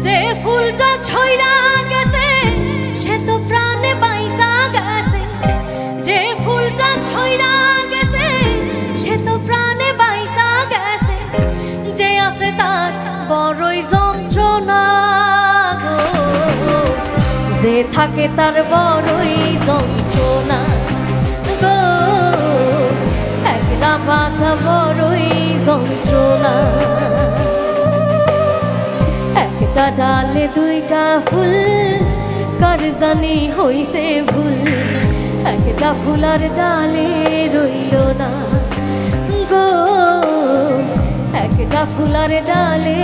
যে ফুলটা ছইরা গেছে সে তো প্রাণে বাইসা গেছে, যে ফুলটা ছইরা গেছে সে তো প্রাণে বাইসা গেছে, যে আছে তার বড়ই যন্ত্রণা গো, যে থাকে তার বড়ই যন্ত্রণা গো, একলা বাঁচা বড়ই যন্ত্রণা। একটা ডালে দুইটা ফুল কার জানি হইছে ভুল, একটা ফুলার ডালে রইল না গো, একটা ফুলার ডালে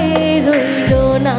রইল না।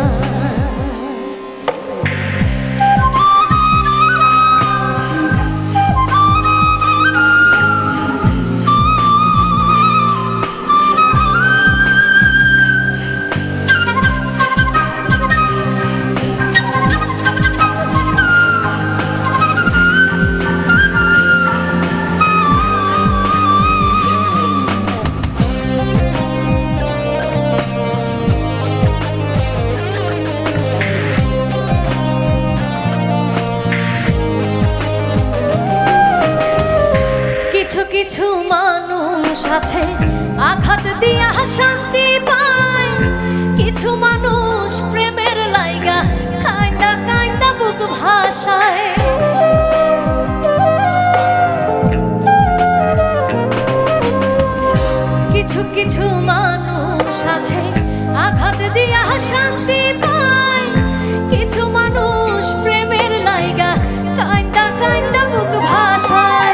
কিছু মানুষ আছে আঘাত দিয়া শান্তি পায়, কিছু মানুষ প্রেমের লাইগা কাইন্দা কাইন্দা বুক ভাসায়, কিছু কিছু মানুষ আছে আঘাত দিয়া শান্তি পায়, কিছু মানুষ প্রেমের লাইগা কাইন্দা কাইন্দা বুক ভাসায়।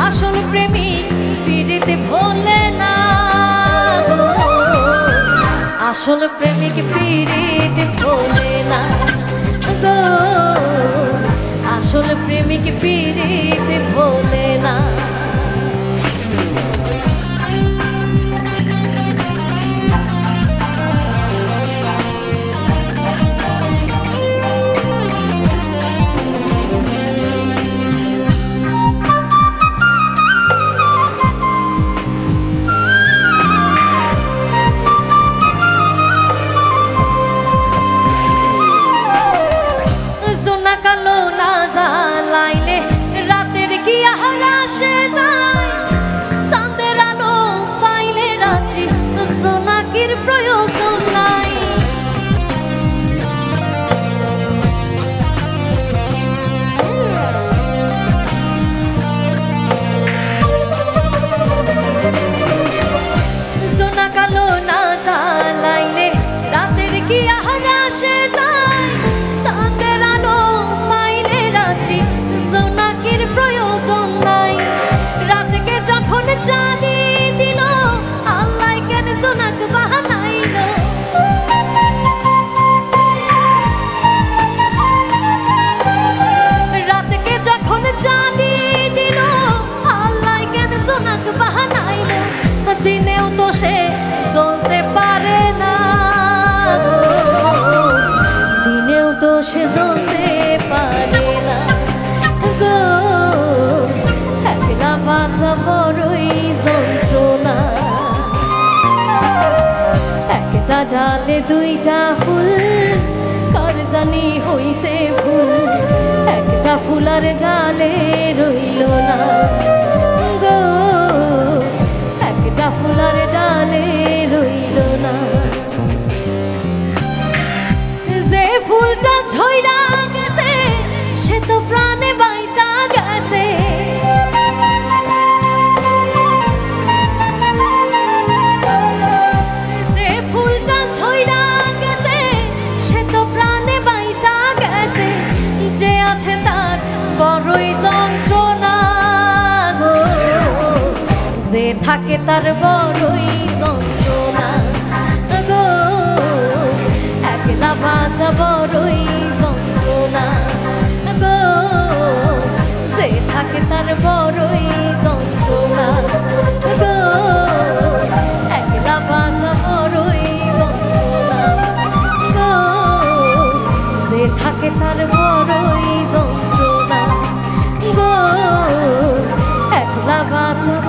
আসল প্রেমিক পিরিতে ভোলে না গো, আসল প্রেমিক পিরিতে ভোলে না গো, আসল প্রেমিক পিরিতে ভোলে না। কালো না জ্বালাইলে রাতের কি আহারা সে যায়, চাঁদের আলো পাইলে রাত্রি জোনাকির প্রয়োজন নাই। জোনা কালো না জ্বালাইলে রাতের কি আহারা সে যায়, চাঁদের আলো জোনাকির প্রয়োজন নাই। রাতকে যখন চাঁদি দিল আল্লাহ কেন জোনাক বানাইল, রাতকে যখন চাঁদি দিল আল্লাহ কেন জোনাক বানাইল, দিনেও তো সে চলতে পারে না গো, দিনেও তো সে চলতে পারে না গো, একলা বাঁচা বড়ই যন্ত্রণা। একটা ডালে দুইটা ফুল কার জানি হইছে ভুল, একটা ফুলার ডালে রইল না গো, একটা ফুলার ডালে রইল না। যে ফুলটা ছইরা গেছে সে তো প্রাণে বাইসা গেছে, যে ফুলটা ছইরা গেছে সে তো প্রাণে বাইসা গেছে, যে আছে তার বড়ই যন্ত্রণা গো, যে থাকে তার বড়ই যন্ত্রণা গো, একলা বাঁচা বড়ই যন্ত্রণা গো, যে থাকে তার বড়ই যন্ত্রণা গো, একলা থাকে তার বড়ই যন্ত্রণা গো, একলা বাঁচব